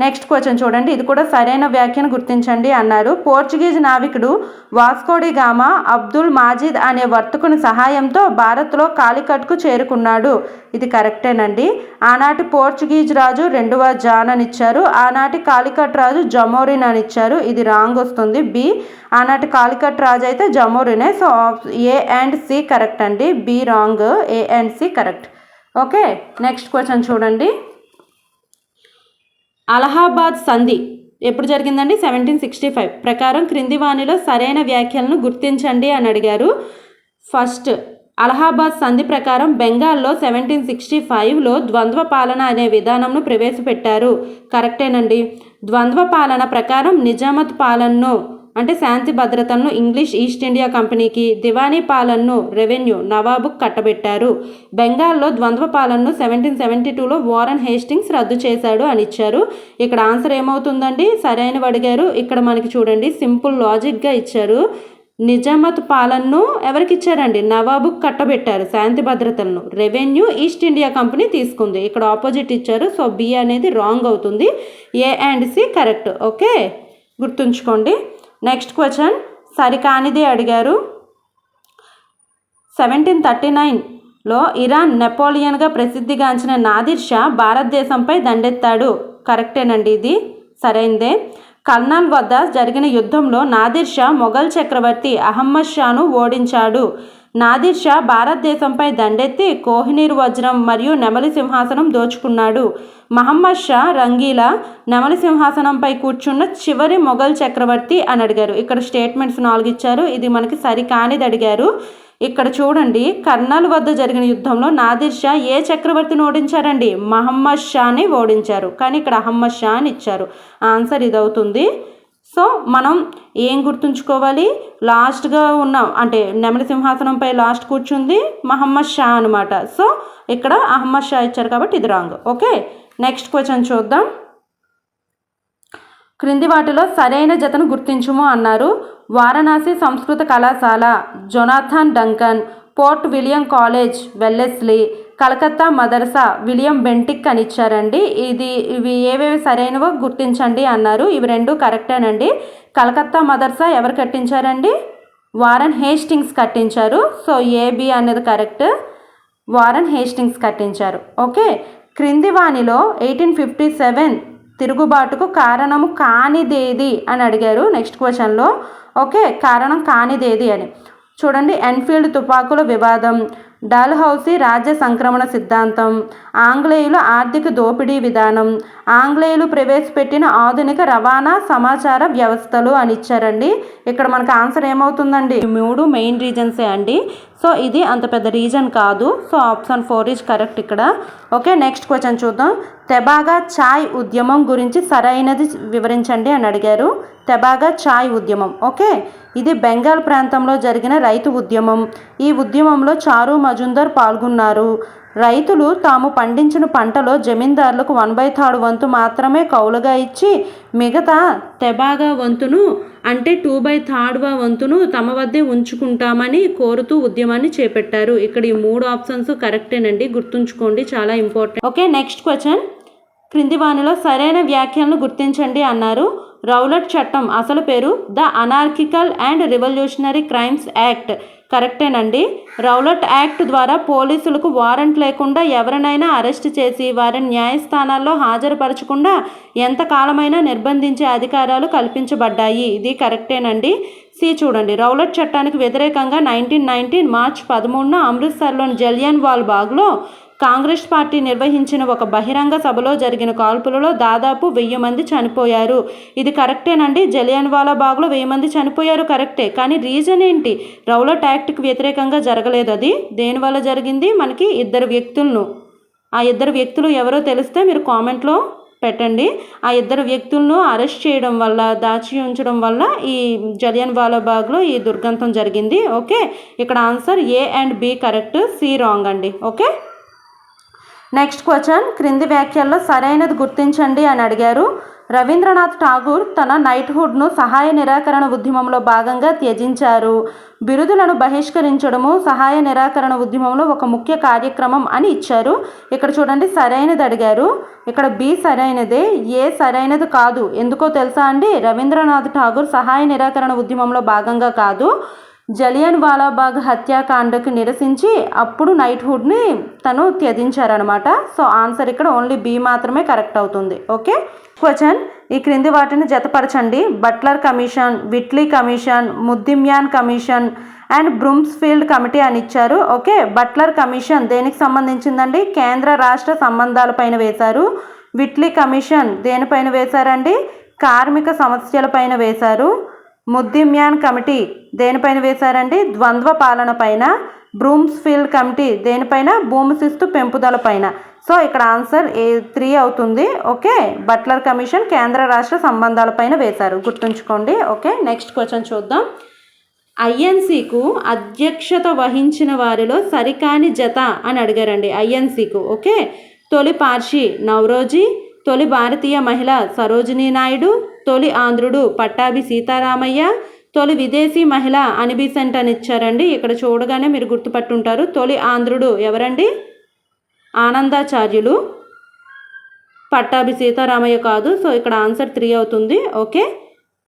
Next question చూడండి, ఇది కూడా సరైన వ్యాఖ్యను గుర్తించండి అన్నారు. పోర్చుగీస్ నావికుడు వాస్కోడి గామా అబ్దుల్ మాజిద్ అనే వర్తకుని సహాయంతో భారత్లో కాలికట్కు చేరుకున్నాడు. ఇది కరెక్టేనండి. ఆనాటి పోర్చుగీస్ రాజు రెండవ జాన్ అని ఇచ్చారు. ఆనాటి కాలికట్ రాజు జమోరిన్ అని ఇచ్చారు. ఇది రాంగ్ వస్తుంది. బి. ఆనాటి కాలికట్ రాజు అయితే జమోరినే. So A and C correct అండి. B wrong, A and C correct. Okay, next question చూడండి. అలహాబాద్ సంధి ఎప్పుడు జరిగిందండి? 1765 ప్రకారం క్రింది వానిలో సరైన వ్యాఖ్యలను గుర్తించండి అని అడిగారు. ఫస్ట్, అలహాబాద్ సంధి ప్రకారం బెంగాల్లో 1765లో ద్వంద్వ పాలన అనే విధానంను ప్రవేశపెట్టారు. కరెక్టేనండి. ద్వంద్వ పాలన ప్రకారం నిజామత్ పాలనను అంటే శాంతి భద్రతలను ఇంగ్లీష్ ఈస్ట్ ఇండియా కంపెనీకి, దివానీ పాలనను రెవెన్యూ నవాబుకు కట్టబెట్టారు. బెంగాల్లో ద్వంద్వ పాలనను 1772లో వారన్ హేస్టింగ్స్ రద్దు చేశాడు అని ఇచ్చారు. ఇక్కడ ఆన్సర్ ఏమవుతుందండి? సరైనవి అడిగారు. ఇక్కడ మనకి చూడండి సింపుల్ లాజిక్గా ఇచ్చారు. నిజామత్ పాలనను ఎవరికి ఇచ్చారండి? నవాబుకు కట్టబెట్టారు. శాంతి భద్రతలను రెవెన్యూ ఈస్ట్ ఇండియా కంపెనీ తీసుకుంది. ఇక్కడ ఆపోజిట్ ఇచ్చారు. సో బి అనేది రాంగ్ అవుతుంది. A and C correct. Okay, గుర్తుంచుకోండి. నెక్స్ట్ క్వశ్చన్ సరికానిది అడిగారు. 1739లో ఇరాన్ నెపోలియన్గా ప్రసిద్ధిగాంచిన నాదిర్ షా భారతదేశంపై దండెత్తాడు. కరెక్టేనండి, ఇది సరైందే. కర్నల్ వద్ద జరిగిన యుద్ధంలో నాదిర్ షా మొఘల్ చక్రవర్తి అహ్మద్ షాను ఓడించాడు. నాదిర్ షా భారతదేశంపై దండెత్తి కోహినూర్ వజ్రం మరియు నెమలి సింహాసనం దోచుకున్నాడు. మహమ్మద్ షా రంగీలా నెమలి సింహాసనంపై కూర్చున్న చివరి మొఘల్ చక్రవర్తి అని అడిగారు. ఇక్కడ స్టేట్మెంట్స్ 4 ఇచ్చారు. ఇది మనకి సరికానిది అడిగారు. ఇక్కడ చూడండి, కర్నల్ వద్ద జరిగిన యుద్ధంలో నాదిర్ షా ఏ చక్రవర్తిని ఓడించారండి? మహమ్మద్ షాని ఓడించారు. కానీ ఇక్కడ అహ్మద్ షా అని ఇచ్చారు. ఆన్సర్ ఇది అవుతుంది. సో మనం ఏం గుర్తుంచుకోవాలి? లాస్ట్గా ఉన్న అంటే నెమలి సింహాసనంపై లాస్ట్ కూర్చుంది మహమ్మద్ షా అనమాట. సో ఇక్కడ అహ్మద్ షా ఇచ్చారు కాబట్టి ఇది రాంగ్. ఓకే, నెక్స్ట్ క్వశ్చన్ చూద్దాం. క్రింది వాటిలో సరైన జతను గుర్తించుము అన్నారు. వారణాసి సంస్కృత కళాశాల Jonathan Duncan, Fort William College Wellesley, Calcutta Madrasa William Bentinck అని ఇచ్చారండి. ఇవి ఏవేవి సరైనవో గుర్తించండి అన్నారు. ఇవి రెండు కరెక్టేనండి. కలకత్తా మదర్సా ఎవరు కట్టించారండి? వారన్ హేస్టింగ్స్ కట్టించారు. సో ఏబి అనేది కరెక్ట్. వారన్ హేస్టింగ్స్ కట్టించారు. ఓకే, క్రింది వానిలో 1857 తిరుగుబాటుకు కారణము కానిదేది అని అడిగారు నెక్స్ట్ క్వశ్చన్లో. ఓకే, కారణం కానిదేది అని చూడండి. ఎన్ఫీల్డ్ తుపాకుల వివాదం, డల్హౌసీ రాజ్య సంక్రమణ సిద్ధాంతం, ఆంగ్లేయుల ఆర్థిక దోపిడీ విధానం, ఆంగ్లేయులు ప్రవేశపెట్టిన ఆధునిక రవాణా సమాచార వ్యవస్థలు అని ఇచ్చారండి. ఇక్కడ మనకు ఆన్సర్ ఏమవుతుందండి? 3 మెయిన్ రీజన్సే అండి. సో ఇది అంత పెద్ద రీజన్ కాదు. సో ఆప్షన్ 4 ఈజ్ కరెక్ట్ ఇక్కడ. ఓకే, నెక్స్ట్ క్వశ్చన్ చూద్దాం. తెబాగా ఛాయ్ ఉద్యమం గురించి సరైనది వివరించండి అని అడిగారు. తెబాగా ఛాయ్ ఉద్యమం ఓకే, ఇది బెంగాల్ ప్రాంతంలో జరిగిన రైతు ఉద్యమం. ఈ ఉద్యమంలో చారు మజుందార్ పాల్గొన్నారు. రైతులు తాము పండించిన పంటలో జమీందారులకు 1/3 వంతు మాత్రమే కౌలుగా ఇచ్చి మిగతా తెబాగా వంతును అంటే 2/3 వంతును తమ వద్దే ఉంచుకుంటామని కోరుతూ ఉద్యమాన్ని చేపట్టారు. ఇక్కడ ఈ 3 ఆప్షన్స్ కరెక్టేనండి, గుర్తుంచుకోండి, చాలా ఇంపార్టెంట్. Okay, next question. క్రింది వానిలో సరైన వ్యాఖ్యలను గుర్తించండి అన్నారు. రౌలట్ చట్టం అసలు పేరు the Anarchical and Revolutionary Crimes Act. కరెక్టేనండి. రౌలట్ యాక్ట్ ద్వారా పోలీసులకు వారెంట్ లేకుండా ఎవరినైనా అరెస్ట్ చేసి వారిని న్యాయస్థానాల్లో హాజరుపరచకుండా ఎంతకాలమైనా నిర్బంధించే అధికారాలు కల్పించబడ్డాయి. ఇది కరెక్టేనండి. సి చూడండి, రౌలట్ చట్టానికి వ్యతిరేకంగా 1919 మార్చి 13న అమృత్సర్లోని జలియన్ వాలా బాగ్లో కాంగ్రెస్ పార్టీ నిర్వహించిన ఒక బహిరంగ సభలో జరిగిన కాల్పులలో దాదాపు 1000 మంది చనిపోయారు. ఇది కరెక్టేనండి. జలియన్ వాలా బాగ్లో 1000 మంది చనిపోయారు కరెక్టే. కానీ రీజన్ ఏంటి? రౌలట్ యాక్ట్కి వ్యతిరేకంగా జరగలేదు. అది దేనివల్ల జరిగింది? మనకి 2 వ్యక్తులను, ఆ 2 వ్యక్తులు ఎవరో తెలిస్తే మీరు కామెంట్లో పెట్టండి. ఆ 2 వ్యక్తులను అరెస్ట్ చేయడం వల్ల, దాచి ఉంచడం వల్ల ఈ జలియన్ వాలా బాగ్లో ఈ దుర్గంతం జరిగింది. ఓకే, ఇక్కడ answer A and B correct, C wrong అండి. Okay, next question. క్రింది వ్యాఖ్యల్లో సరైనది గుర్తించండి అని అడిగారు. రవీంద్రనాథ్ ఠాగూర్ తన నైట్హుడ్ను సహాయ నిరాకరణ ఉద్యమంలో భాగంగా త్యజించారు. బిరుదులను బహిష్కరించడము సహాయ నిరాకరణ ఉద్యమంలో ఒక ముఖ్య కార్యక్రమం అని ఇచ్చారు. ఇక్కడ చూడండి, సరైనది అడిగారు. ఇక్కడ బి సరైనదే, ఏ సరైనది కాదు. ఎందుకో తెలుసా అండి? రవీంద్రనాథ్ ఠాగూర్ సహాయ నిరాకరణ ఉద్యమంలో భాగంగా కాదు, జలియన్ వాలాబాగ్ హత్యాకాండకు నిరసించి అప్పుడు నైట్హుడ్ని తను త్యజించారనమాట. సో ఆన్సర్ ఇక్కడ ఓన్లీ బి మాత్రమే కరెక్ట్ అవుతుంది. ఓకే, క్వశ్చన్, ఈ క్రింది వాటిని జతపరచండి. Butler Commission, Whitley Commission, Muddiman Commission and Broomfield Committee అని ఇచ్చారు. ఓకే, బట్లర్ కమిషన్ దేనికి సంబంధించిందండి? కేంద్ర రాష్ట్ర సంబంధాలపైన వేశారు. విట్లీ కమిషన్ దేనిపైన వేశారండి? కార్మిక సమస్యలపైన వేశారు. ముద్దిమ్యాన్ కమిటీ దేనిపైన వేశారండి? ద్వంద్వ పాలన పైన. బ్రూమ్స్ఫీల్డ్ కమిటీ దేనిపైన? భూమి శిస్తు పెంపుదల పైన. సో ఇక్కడ ఆన్సర్ A3 అవుతుంది. ఓకే, బట్లర్ కమిషన్ కేంద్ర రాష్ట్ర సంబంధాలపైన వేశారు, గుర్తుంచుకోండి. ఓకే, నెక్స్ట్ క్వశ్చన్ చూద్దాం. ఐఎన్సీకు అధ్యక్షత వహించిన వారిలో సరికాని జత అని అడిగారండి. ఐఎన్సీకు ఓకే, తొలి పార్షి నవరోజీ, తొలి భారతీయ మహిళ సరోజినీ నాయుడు, తొలి ఆంధ్రుడు పట్టాభి సీతారామయ్య, తొలి విదేశీ మహిళ అనిబిసెంట్ అని ఇచ్చారండి. ఇక్కడ చూడగానే మీరు గుర్తుపట్టుంటారు. తొలి ఆంధ్రుడు ఎవరండి? ఆనందాచార్యులు, పట్టాభి సీతారామయ్య కాదు. సో ఇక్కడ ఆన్సర్ 3 అవుతుంది. ఓకే.